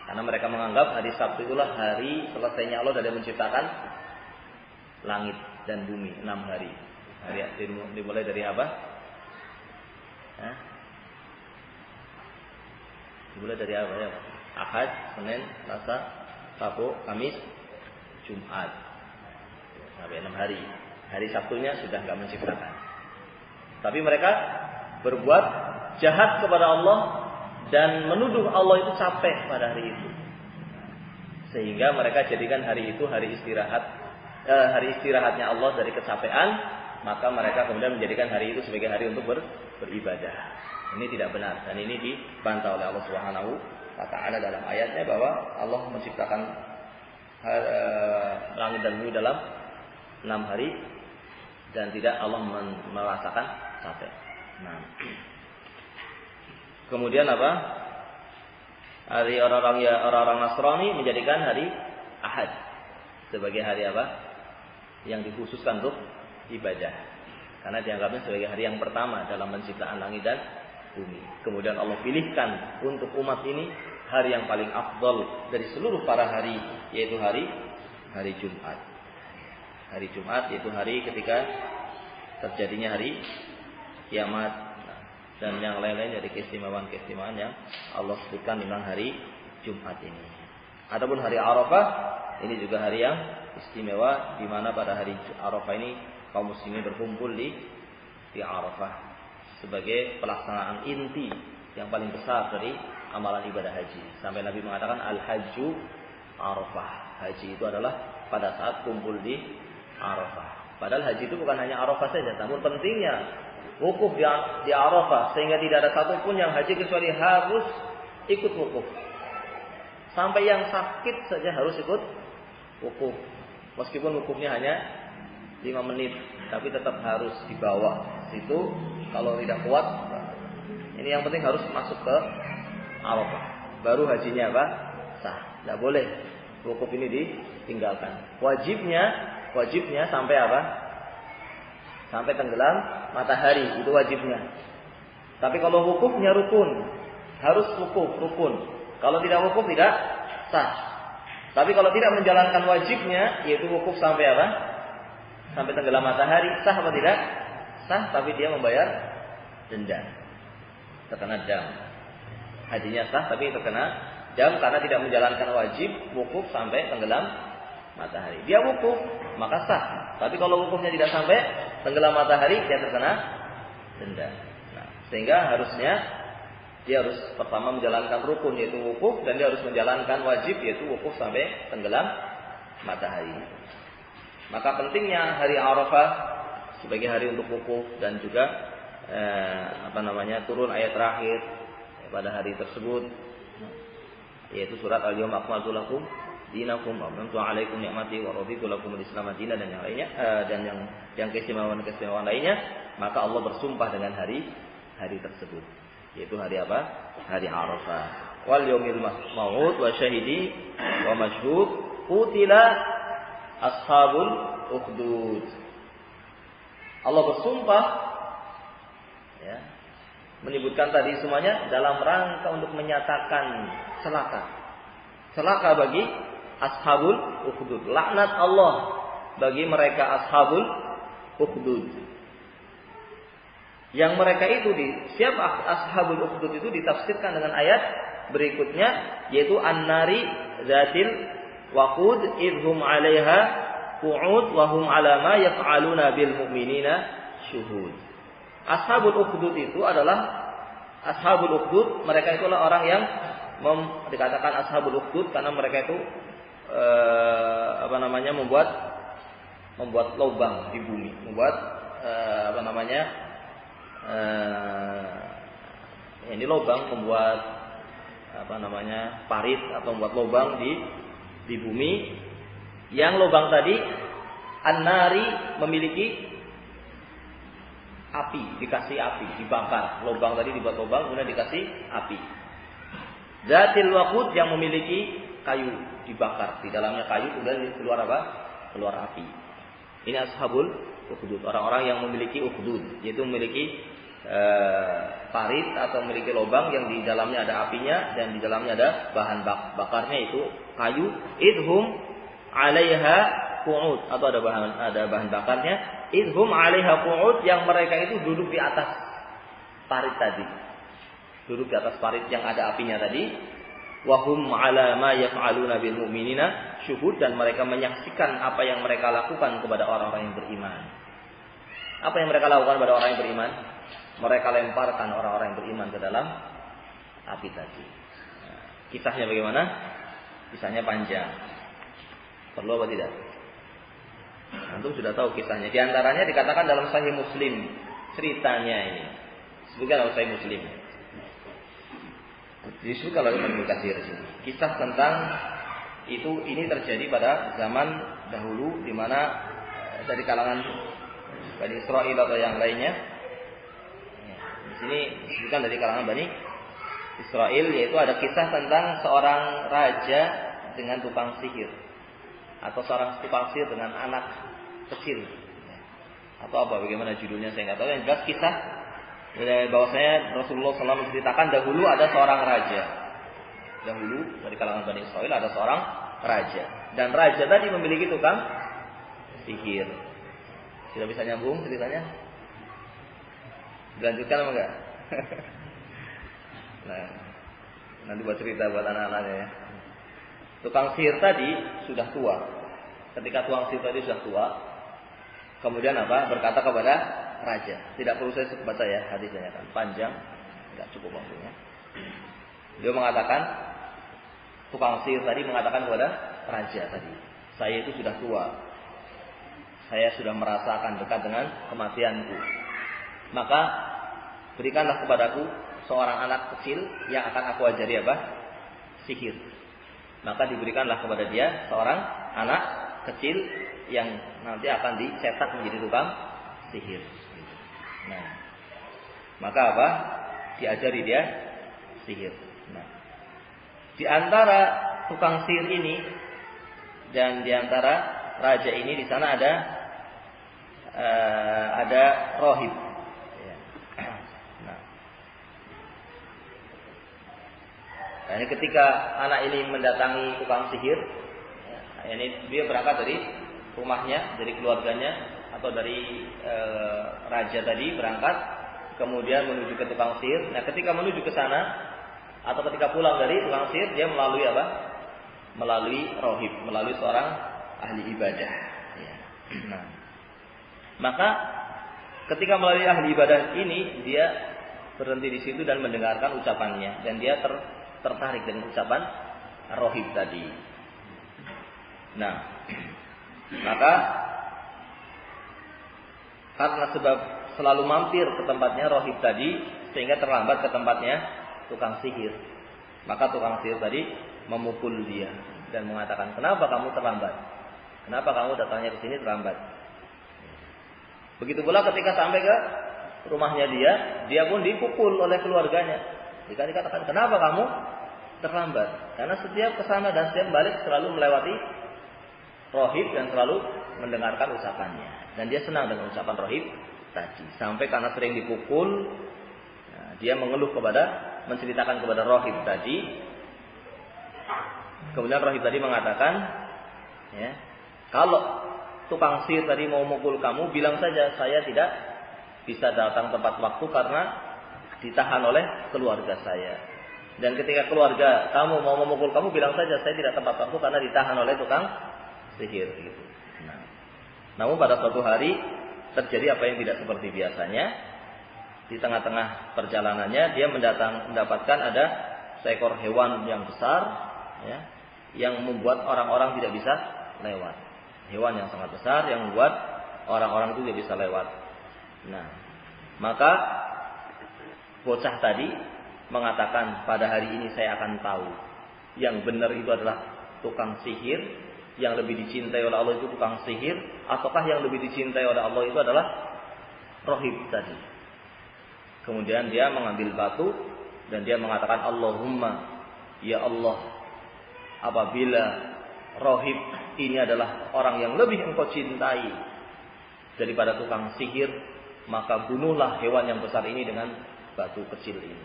Karena mereka menganggap hari Sabtu itulah hari selesainya Allah dari menciptakan langit dan bumi, 6 hari. Hari dimulai dari apa? Dimulai dari apa ya? Ahad, Senin, Selasa, Rabu, Kamis, Jumat. Sampai 6 hari. Hari Sabtunya sudah enggak menciptakan. Tapi mereka berbuat jahat kepada Allah dan menuduh Allah itu capek pada hari itu. Sehingga mereka jadikan hari itu hari istirahatnya Allah dari kecapean, maka mereka kemudian menjadikan hari itu sebagai hari untuk beribadah. Ini tidak benar, dan ini dibantah oleh Allah Subhanahu wa taala dalam ayatnya bahwa Allah menciptakan langit dan bumi dalam 6 hari dan tidak Allah merasakan capek. Nah, kemudian apa? Hari orang-orang Nasrani menjadikan hari Ahad sebagai hari apa? Yang dikhususkan untuk ibadah. Karena dianggapnya sebagai hari yang pertama dalam penciptaan langit dan bumi. Kemudian Allah pilihkan untuk umat ini hari yang paling afdal dari seluruh para hari, yaitu hari Jumat. Hari Jumat yaitu hari ketika terjadinya hari kiamat, dan yang lain-lain dari keistimewaan-keistimewaan yang Allah sebutkan tentang hari Jumat ini. Adapun hari Arafah ini juga hari yang istimewa, di mana pada hari Arafah ini kaum muslimin berkumpul di Arafah sebagai pelaksanaan inti yang paling besar dari amalan ibadah haji. Sampai Nabi mengatakan al-hajju Arafah. Haji itu adalah pada saat kumpul di Arafah. Padahal haji itu bukan hanya Arafah saja, namun pentingnya wukuf di Arafah, sehingga tidak ada satupun yang haji kecuali harus ikut wukuf. Sampai yang sakit saja harus ikut wukuf. Meskipun wukufnya hanya 5 menit, tapi tetap harus dibawa situ. Kalau tidak kuat, ini yang penting harus masuk ke Arafah. Baru hajinya apa? Sah. Tidak boleh wukuf ini ditinggalkan. Wajibnya sampai apa? Sampai tenggelam matahari, itu wajibnya. Tapi kalau wukufnya rukun, harus rukun. Kalau tidak wukuf tidak sah. Tapi kalau tidak menjalankan wajibnya, yaitu wukuf sampai apa? Sampai tenggelam matahari, sah apa tidak? Sah, tapi dia membayar denda. Terkena dam. Hajinya sah, tapi terkena dam karena tidak menjalankan wajib wukuf sampai tenggelam matahari. Dia wukuf, maka sah. Tapi kalau wukufnya tidak sampai tenggelam matahari, dia terkena denda. Nah, sehingga harusnya dia harus pertama menjalankan rukun, yaitu wukuf, dan dia harus menjalankan wajib, yaitu wukuf sampai tenggelam matahari. Maka pentingnya hari Arafah sebagai hari untuk wukuf, dan juga turun ayat terakhir pada hari tersebut, yaitu surat Al-Yawma Akmaltu Lakum dinakum wa atmamtu 'alaikum ni'mati wa raditu lakumul Islam dinan dan yang lainnya dan yang keistimewaan lainnya, maka Allah bersumpah dengan hari tersebut, yaitu hari apa? Hari Arafah. Wal yaumil mau'ud wa syahidi wa masyhud qutila ashabul ukhdud. Allah bersumpah, ya, menyebutkan tadi semuanya dalam rangka untuk menyatakan celaka bagi ashabul ukhdud. Laknat Allah bagi mereka ashabul ukhdud. Yang mereka itu siapa ashabul ukhdud itu ditafsirkan dengan ayat berikutnya, yaitu an-nari zatil waqud idhum 'alaiha qu'ud wa hum 'ala ma yaf'aluna bil mu'minina syuhud. Ashabul ukhdud itu adalah ashabul ukhdud, mereka itulah orang yang dikatakan ashabul ukhdud karena mereka itu membuat lubang di bumi, membuat ini lubang, membuat parit atau membuat lubang di bumi. Yang lubang tadi an-nari memiliki api, dikasih api, dibakar. Lubang tadi dibuat lubang kemudian dikasih api. Zatil waqud yang memiliki kayu, dibakar, di dalamnya kayu kemudian keluar apa? Keluar api. Ini ashabul ukhdud, orang-orang yang memiliki ukhdud, yaitu memiliki parit atau memiliki lubang yang di dalamnya ada apinya dan di dalamnya ada bahan bakarnya, itu kayu. Idhum 'alaiha qu'ud, atau ada bahan bakarnya. Idhum 'alaiha qu'ud, yang mereka itu duduk di atas parit tadi, duduk di atas parit yang ada apinya tadi. Wahum 'ala ma yaf'aluna bil mu'minina syuhud, dan mereka menyaksikan apa yang mereka lakukan kepada orang-orang yang beriman. Apa yang mereka lakukan kepada orang yang beriman? Mereka lemparkan orang-orang yang beriman ke dalam api tadi. Nah, kisahnya bagaimana? Kisahnya panjang. Perlu apa tidak? Antum sudah tahu kisahnya. Di antaranya dikatakan dalam Sahih Muslim ceritanya ini. Sebutkan dalam Sahih Muslim. Disebutkan oleh Ibnu Katsir sini. Kisah tentang ini terjadi pada zaman dahulu, di mana dari kalangan Bani Israil atau yang lainnya. Di sini disebutkan dari kalangan Bani Israil, yaitu ada kisah tentang seorang raja dengan tukang sihir, atau seorang tukang sihir dengan anak kecil, atau apa, bagaimana judulnya saya nggak tahu. Yang jelas kisah bahwasanya Rasulullah SAW menceritakan dahulu ada seorang raja. Dahulu dari kalangan Bani Israil ada seorang raja, dan raja tadi memiliki tukang sihir. Sudah bisa nyambung ceritanya? Dilanjutkan apa enggak? Nah, nanti buat cerita buat anak-anaknya ya. Tukang sihir tadi sudah tua. Ketika tukang sihir tadi sudah tua, kemudian apa? Berkata kepada raja. Tidak perlu saya baca ya hadisnya, kan panjang, tidak cukup waktunya. Dia mengatakan, tukang sihir tadi mengatakan kepada raja tadi, saya itu sudah tua. Saya sudah merasakan dekat dengan kematianku. Maka berikanlah kepadaku seorang anak kecil yang akan aku ajari apa? Sihir. Maka diberikanlah kepada dia seorang anak kecil yang nanti akan dicetak menjadi tukang sihir. Nah, maka apa? Diajari dia sihir. Nah, di antara tukang sihir ini dan di antara raja ini, di sana ada rohib. Nah, ini ketika anak ini mendatangi tukang sihir, ini dia berangkat dari rumahnya, dari keluarganya atau dari raja tadi berangkat, kemudian menuju ke tukang sihir. Nah, ketika menuju ke sana atau ketika pulang dari tukang sihir, dia melalui apa? Melalui rohib, melalui seorang ahli ibadah. Nah, maka ketika melalui ahli ibadah ini, dia berhenti di situ dan mendengarkan ucapannya, dan dia tertarik dengan ucapan rohib tadi. Nah, maka karena sebab selalu mampir ke tempatnya rohib tadi, sehingga terlambat ke tempatnya tukang sihir, maka tukang sihir tadi memukul dia. dan mengatakan, "Kenapa kamu terlambat? Kenapa kamu datangnya ke sini terlambat?" Begitu pula ketika sampai ke rumahnya dia pun dipukul oleh keluarganya. Jika dikatakan, "Kenapa kamu terlambat?" Karena setiap kesana dan setiap balik selalu melewati rohib dan selalu mendengarkan ucapannya. Dan dia senang dengan ucapan rohib tadi. Sampai karena sering dipukul, dia menceritakan kepada rohib tadi. Kemudian rohib tadi mengatakan, ya, "Kalau tukang sihir tadi mau mukul kamu, bilang saja saya tidak bisa datang tepat waktu karena ditahan oleh keluarga saya. Dan ketika keluarga kamu mau memukul kamu, bilang saja saya tidak tepat waktu karena ditahan oleh tukang sihir." Gitu. Nah, namun pada suatu hari terjadi apa yang tidak seperti biasanya. Di tengah-tengah perjalanannya dia mendapatkan ada seekor hewan yang besar, ya, yang membuat orang-orang tidak bisa lewat. Hewan yang sangat besar yang membuat orang-orang itu tidak bisa lewat. Nah, maka bocah tadi mengatakan, "Pada hari ini saya akan tahu yang benar itu adalah tukang sihir, yang lebih dicintai oleh Allah itu tukang sihir, ataukah yang lebih dicintai oleh Allah itu adalah rohib tadi." Kemudian dia mengambil batu dan dia mengatakan, "Allahumma, ya Allah, apabila rohib ini adalah orang yang lebih engkau cintai daripada tukang sihir, maka bunuhlah hewan yang besar ini dengan batu kecil ini."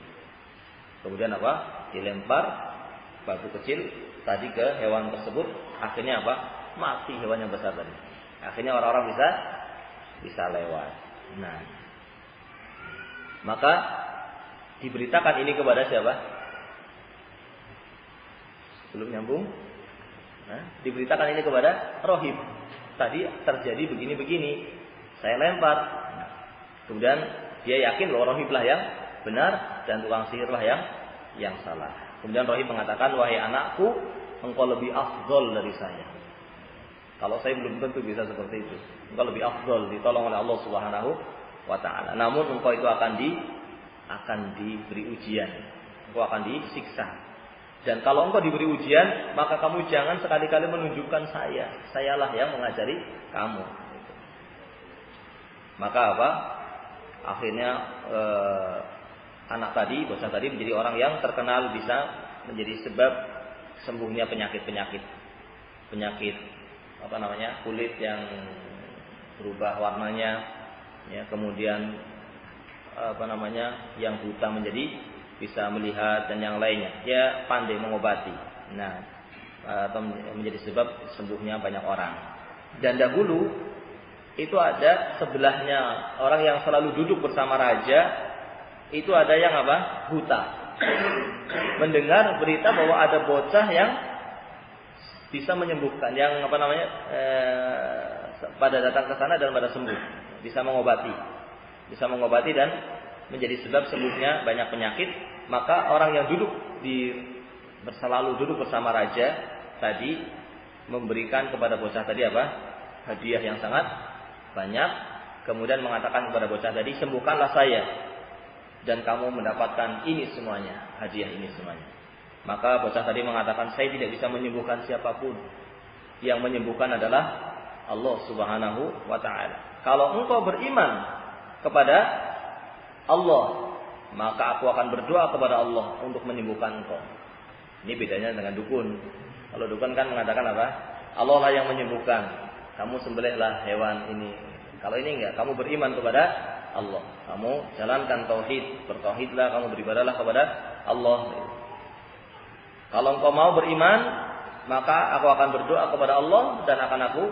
Kemudian apa? Dilempar batu kecil tadi ke hewan tersebut. Akhirnya apa? Mati hewan yang besar tadi. Akhirnya orang-orang bisa lewat. Nah, maka diberitakan ini kepada siapa? Belum nyambung? Nah, diberitakan ini kepada rohib. Tadi terjadi begini-begini, saya lempar. Kemudian dia yakin bahwa rohib lah yang benar dan tukang sihir lah yang salah. Kemudian rohib mengatakan, "Wahai anakku, engkau lebih afdol dari saya. Kalau saya belum tentu bisa seperti itu. Engkau lebih afdol, ditolong oleh Allah Subhanahu wa ta'ala. Namun engkau itu akan diberi ujian. Engkau akan disiksa. Dan kalau engkau diberi ujian, maka kamu jangan sekali-kali menunjukkan saya. Sayalah yang mengajari kamu." Maka apa? Akhirnya anak tadi, bocah tadi menjadi orang yang terkenal bisa menjadi sebab sembuhnya penyakit kulit yang berubah warnanya, ya, kemudian yang buta menjadi bisa melihat dan yang lainnya. Dia pandai mengobati. Nah, atau menjadi sebab sembuhnya banyak orang. Dan dahulu itu ada sebelahnya orang yang selalu duduk bersama raja. Itu ada yang apa? Buta. Mendengar berita bahwa ada bocah yang bisa menyembuhkan, yang pada datang ke sana dan pada sembuh, bisa mengobati dan menjadi sebab sembuhnya banyak penyakit. Maka orang yang selalu duduk bersama raja tadi memberikan kepada bocah tadi apa? Hadiah yang sangat banyak. Kemudian mengatakan kepada bocah tadi, "Sembuhkanlah saya dan kamu mendapatkan ini semuanya, hadiah ini semuanya." Maka bocah tadi mengatakan, "Saya tidak bisa menyembuhkan siapapun. Yang menyembuhkan adalah Allah Subhanahu wa ta'ala. Kalau engkau beriman kepada Allah, maka aku akan berdoa kepada Allah untuk menyembuhkan engkau." Ini bedanya dengan dukun. Kalau dukun kan mengatakan apa? Allah lah yang menyembuhkan. Kamu sembelihlah hewan ini. Kalau ini enggak, kamu beriman kepada Allah. Kamu jalankan tauhid, bertauhidlah, kamu beribadahlah kepada Allah. Kalau engkau mau beriman, maka aku akan berdoa kepada Allah dan akan aku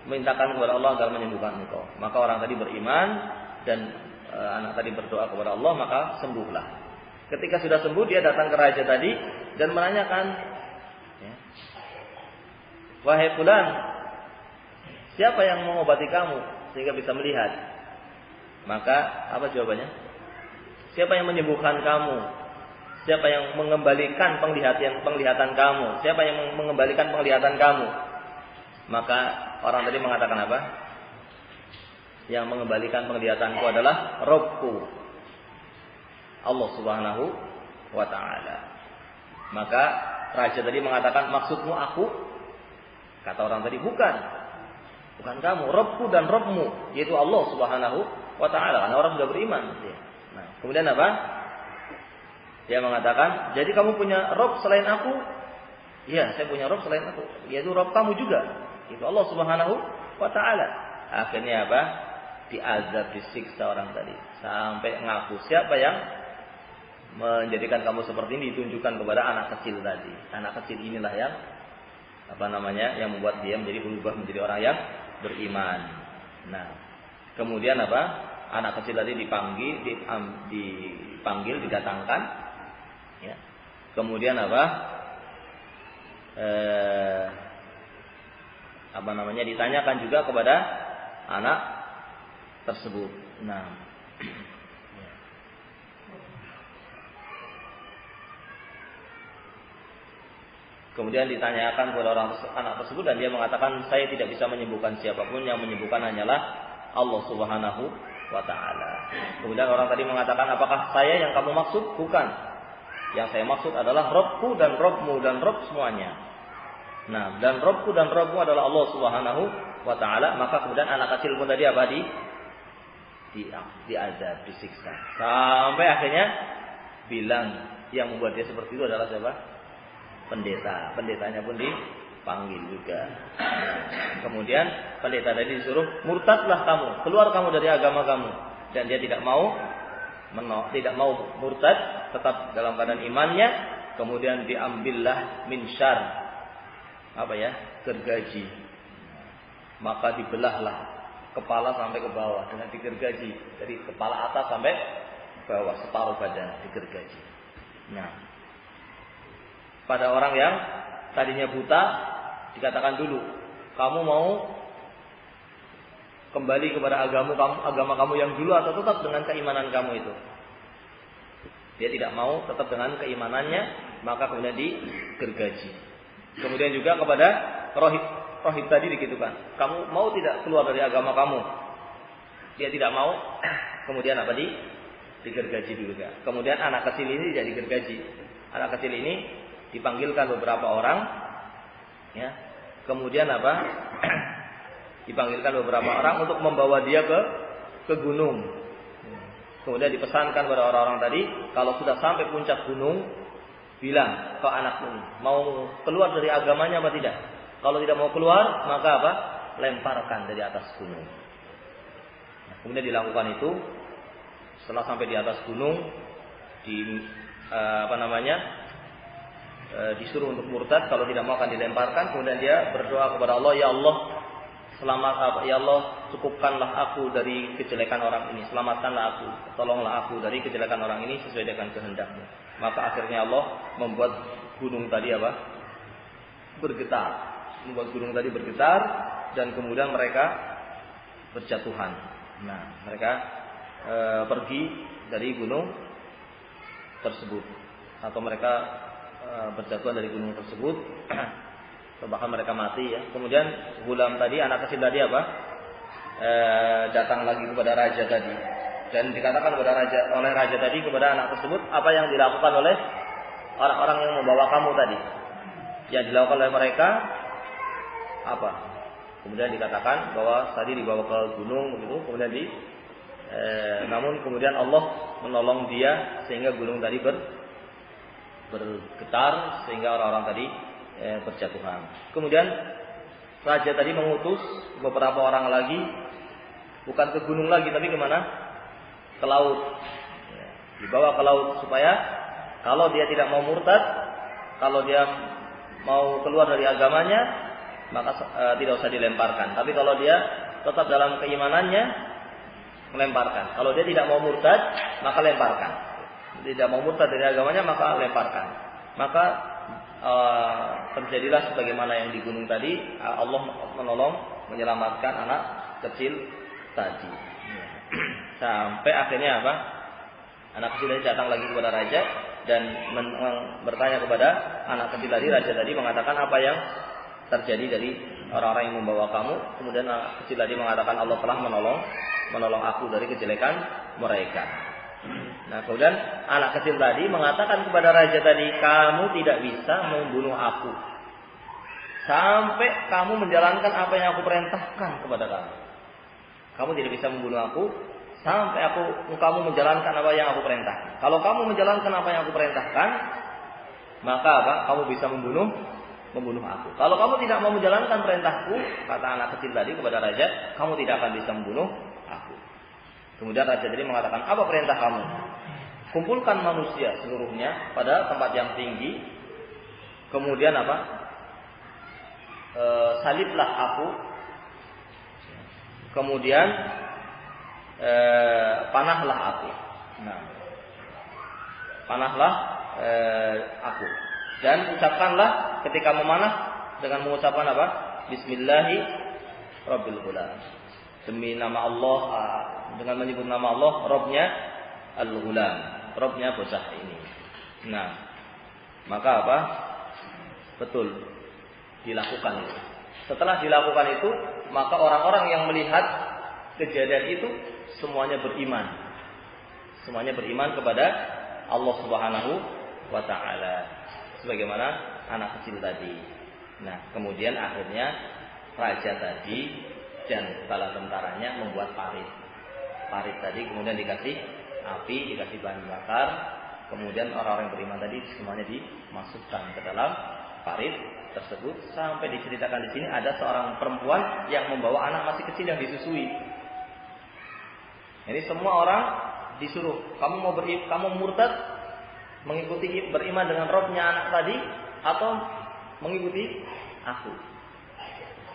mintakan kepada Allah agar menyembuhkan engkau. Maka orang tadi beriman dan anak tadi berdoa kepada Allah, maka sembuhlah. Ketika sudah sembuh, dia datang ke raja tadi dan menanyakan, ya, "Wahai fulan, siapa yang mengobati kamu sehingga bisa melihat?" Maka apa jawabannya? "Siapa yang menyembuhkan kamu? Siapa yang mengembalikan penglihatan kamu? Siapa yang mengembalikan penglihatan kamu?" Maka orang tadi mengatakan apa? "Yang mengembalikan penglihatanku adalah Rabbku, Allah Subhanahu wa ta'ala." Maka raja tadi mengatakan, maksudmu aku? Kata orang tadi, bukan kamu, Rabbku dan Rabbmu, yaitu Allah Subhanahu wa ta'ala. Karena orang sudah beriman. Nah, kemudian apa? Dia mengatakan, jadi kamu punya Rabb selain aku? Iya, saya punya Rabb selain aku, yaitu Rabb kamu juga, itu Allah Subhanahu wa ta'ala. Akhirnya apa? Diazab, disiksa orang tadi sampai ngaku. Siapa yang menjadikan kamu seperti ini? Ditunjukkan kepada anak kecil tadi. Anak kecil inilah yang yang membuat dia berubah menjadi orang yang beriman. Nah, kemudian apa? Anak kecil tadi dipanggil, didatangkan. Ya. Kemudian apa? Ditanyakan juga kepada anak tersebut. Nah, kemudian ditanyakan kepada anak tersebut dan dia mengatakan, saya tidak bisa menyembuhkan siapapun, yang menyembuhkan hanyalah Allah Subhanahu wa ta'ala. Kemudian orang tadi mengatakan, apakah saya yang kamu maksud? Bukan. Yang saya maksud adalah Rabbku dan Rabbmu dan Rabb semuanya. Nah, dan Rabbku dan Rabbmu adalah Allah Subhanahu wa ta'ala. Maka kemudian anak kecil pun tadi apa? Diazab, disiksa. Sampai akhirnya bilang, yang membuat dia seperti itu adalah siapa? Pendeta. Pendetanya pun dipanggil juga. Kemudian pendeta tadi disuruh, murtadlah kamu, keluar kamu dari agama kamu. Dan dia tidak mau murtad, tetap dalam keadaan imannya. Kemudian diambillah minsyar, gergaji. Maka dibelahlah kepala sampai ke bawah dengan digergaji, dari kepala atas sampai bawah, separuh badan digergaji. Nah, pada orang yang tadinya buta dikatakan dulu, kamu mau kembali kepada agama kamu yang dulu atau tetap dengan keimanan kamu itu? Dia tidak mau, tetap dengan keimanannya, maka kemudian digergaji. Kemudian juga kepada rohib tadi dikitukan, kamu mau tidak keluar dari agama kamu? Dia tidak mau, kemudian digergaji dulu kan. Kemudian anak kecil ini tidak digergaji. Anak kecil ini dipanggilkan beberapa orang, ya. Kemudian dipanggilkan beberapa orang untuk membawa dia ke gunung. Kemudian dipesankan kepada orang-orang tadi, kalau sudah sampai puncak gunung, bilang ke anak ini, mau keluar dari agamanya apa tidak? Kalau tidak mau keluar, maka lemparkan dari atas gunung. Nah, kemudian dilakukan itu. Setelah sampai di atas gunung, disuruh untuk murtad, kalau tidak mau akan dilemparkan. Kemudian dia berdoa kepada Allah, ya Allah, ya Allah, cukupkanlah aku dari kejelekan orang ini, selamatkanlah aku, tolonglah aku dari kejelekan orang ini sesuai dengan kehendak-Mu. Maka akhirnya Allah membuat gunung tadi bergetar, dan kemudian mereka berjatuhan. Nah, mereka pergi dari gunung tersebut, atau mereka berjatuhan dari gunung tersebut, bahkan mereka mati, ya. Kemudian gulam tadi, anak kecil tadi datang lagi kepada raja tadi, dan dikatakan oleh raja tadi kepada anak tersebut, apa yang dilakukan oleh orang-orang yang membawa kamu tadi? Yang dilakukan oleh mereka apa? Kemudian dikatakan bahwa tadi dibawa ke gunung begitu, kemudian namun kemudian Allah menolong dia sehingga gunung tadi bergetar, sehingga orang-orang tadi berjatuhan. Kemudian raja tadi mengutus beberapa orang lagi, bukan ke gunung lagi, tapi kemana? Ke laut. Dibawa ke laut supaya kalau dia tidak mau murtad, kalau dia mau keluar dari agamanya, maka tidak usah dilemparkan. Tapi kalau dia tetap dalam keimanannya, melemparkan. Kalau dia tidak mau murtad, maka lemparkan. Tidak mau murtad dari agamanya, maka lemparkan. Maka terjadilah sebagaimana yang di gunung tadi. Allah menolong, menyelamatkan anak kecil tadi. Sampai akhirnya anak kecil tadi datang lagi kepada raja dan bertanya kepada anak kecil tadi. Raja tadi mengatakan, apa yang terjadi dari orang-orang yang membawa kamu? Kemudian anak kecil tadi mengatakan, Allah telah menolong aku dari kejelekan mereka. Nah, kemudian anak kecil tadi mengatakan kepada raja tadi, kamu tidak bisa membunuh aku sampai kamu menjalankan apa yang aku perintahkan kepada kamu. Kamu tidak bisa membunuh aku sampai kamu menjalankan apa yang aku perintahkan. Kalau kamu menjalankan apa yang aku perintahkan, maka apa? Kamu bisa membunuh aku. Kalau kamu tidak mau menjalankan perintahku, kata anak kecil tadi kepada raja, kamu tidak akan bisa membunuh aku. Kemudian raja tadi mengatakan, apa perintah kamu? Kumpulkan manusia seluruhnya pada tempat yang tinggi. Kemudian apa? Saliblah aku. Kemudian panahlah aku. Nah, panahlah aku. Dan ucapkanlah ketika memanah dengan mengucapkan apa? Bismillahirrabbilgulam. Demi nama Allah, dengan menyebut nama Allah, Rabbnya Al-Ghulam, Rabbnya bocah ini. Nah, maka apa? Betul dilakukan itu. Setelah dilakukan itu, maka orang-orang yang melihat kejadian itu semuanya beriman. Semuanya beriman kepada Allah Subhanahu wa taala. Sebagaimana anak kecil tadi. Nah, kemudian akhirnya raja tadi dan bala tentaranya membuat parit. Parit tadi kemudian dikasih api, dikasih bahan bakar. Kemudian orang-orang yang beriman tadi semuanya dimasukkan ke dalam parit tersebut. Sampai diceritakan di sini ada seorang perempuan yang membawa anak masih kecil yang disusui. Jadi semua orang disuruh, kamu murtad, mengikuti beriman dengan Robnya anak tadi, atau mengikuti aku.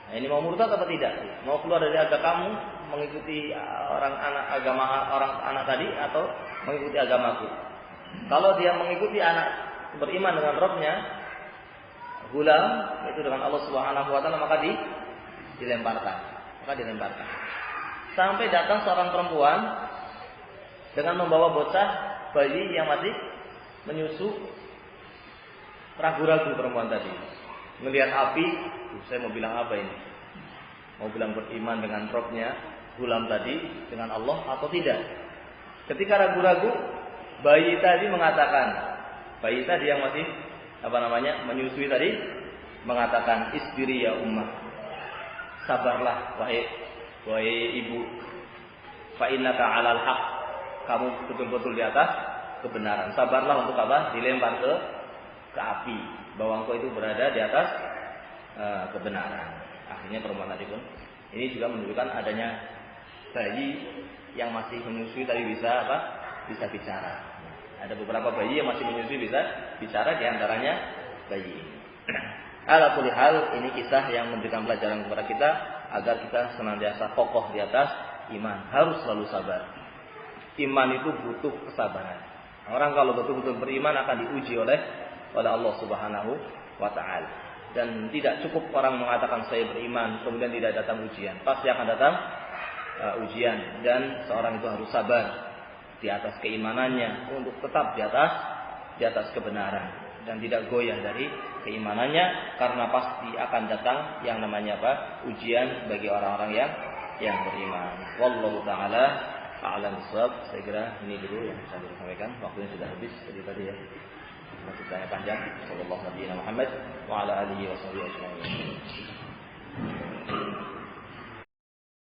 Nah, ini mau murtad atau tidak? Mau keluar dari agama kamu, mengikuti orang anak tadi, atau mengikuti agamaku? Kalau dia mengikuti anak beriman dengan Robnya, Ghulam, itu dengan Allah Subhanahu wa taala, maka dilemparkan. Sampai datang seorang perempuan dengan membawa bocah bayi yang masih menyusu. Ragu-ragu perempuan tadi melihat api, saya mau bilang apa ini? Mau bilang beriman dengan Robnya Ghulam tadi, dengan Allah atau tidak? Ketika ragu-ragu, bayi tadi yang masih menyusui tadi mengatakan, isbiri ya ummah, sabarlah wahai ibu, fa innaka 'alal haq, kamu betul-betul di atas kebenaran. Sabarlah untuk apa? Dilempar ke api, bahwa engkau itu berada di atas kebenaran. Akhirnya perempuan tadi pun ini juga menunjukkan adanya bayi yang masih menyusui tadi bisa bicara. Ada beberapa bayi yang masih menyusui bisa bicara, di antaranya bayi ini. Ala kulli hal, ini kisah yang memberikan pelajaran kepada kita agar kita senantiasa kokoh di atas iman. Harus selalu sabar. Iman itu butuh kesabaran. Orang kalau betul-betul beriman akan diuji oleh Allah Subhanahu wa taala. Dan tidak cukup orang mengatakan saya beriman kemudian tidak datang ujian. Pasti akan datang ujian, dan seorang itu harus sabar di atas keimanannya untuk tetap di atas kebenaran dan tidak goyah dari keimanannya, karena pasti akan datang yang namanya ujian bagi orang-orang yang beriman. Wallahu taala a'lam bishawab. Saya kira ini dulu yang bisa saya sampaikan. Waktunya sudah habis tadi ya. Masih banyak panjang. Sallallahu alaihi wa sallam wa ala alihi wa sahbihi ajma'in.